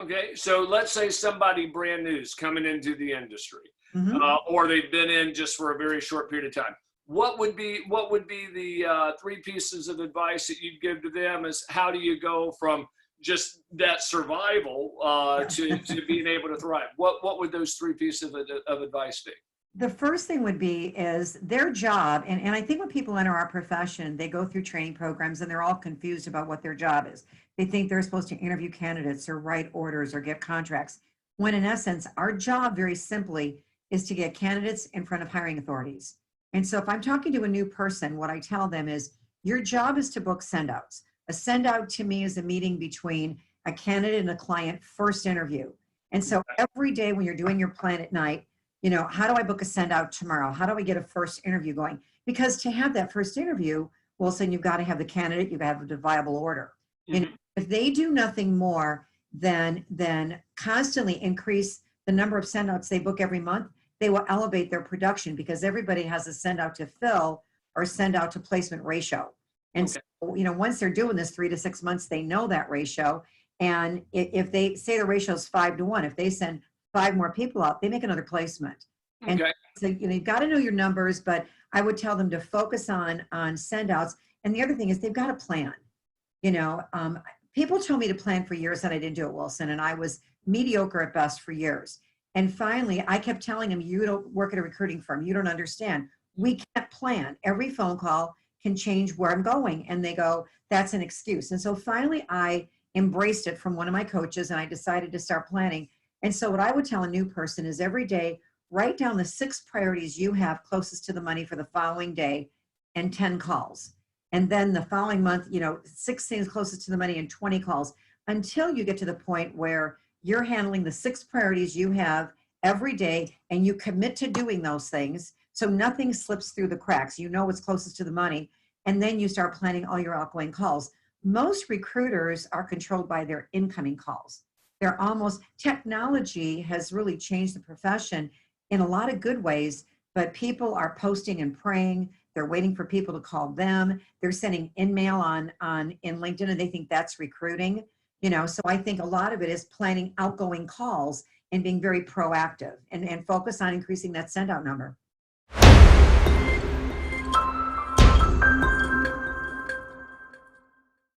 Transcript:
Okay, so let's say somebody brand new is coming into the industry, Hmm. or they've been in just for a very short period of time. What would be the three pieces of advice that you'd give to them? Is how do you go from just that survival Yeah. to being able to thrive? What would those three pieces of advice be? The first thing would be is their job, and I think when people enter our profession, they go through training programs and they're all confused about what their job is. They think they're supposed to interview candidates or write orders or get contracts, when in essence, our job very simply is to get candidates in front of hiring authorities. And so if I'm talking to a new person, what I tell them is your job is to book sendouts. A sendout to me is a meeting between a candidate and a client first interview. And so every day when you're doing your plan at night, how do I book a send out tomorrow? How do I get a first interview going? Because to have that first interview, Wilson, you've got to have the candidate, you've got to have a viable order. Hmm. If they do nothing more than constantly increase the number of send outs they book every month, they will elevate their production because everybody has a send out to fill or send out to placement ratio. And Okay. so, once they're doing this 3 to 6 months, they know that ratio. And if they say the ratio is 5 to 1, if they send five more people out, they make another placement. And Okay. so, you've got to know your numbers, but I would tell them to focus on send outs. And the other thing is they've got a plan. You know, um, People told me to plan for years and I didn't do it, Wilson, and I was mediocre at best for years. And finally, I kept telling them, you don't work at a recruiting firm. You don't understand. We can't plan. Every phone call can change where I'm going. And they go, that's an excuse. And so finally, I embraced it from one of my coaches and I decided to start planning. And so what I would tell a new person is every day, write down the 6 priorities you have closest to the money for the following day and 10 calls. And then the following month, 6 things closest to the money and 20 calls until you get to the point where you're handling the 6 priorities you have every day and you commit to doing those things. So nothing slips through the cracks. You know what's closest to the money. And then you start planning all your outgoing calls. Most recruiters are controlled by their incoming calls. They're almost, technology has really changed the profession in a lot of good ways, but people are posting and praying. They're waiting for people to call them. They're sending in-mail on in LinkedIn and they think that's recruiting. So I think a lot of it is planning outgoing calls and being very proactive and focus on increasing that send out number.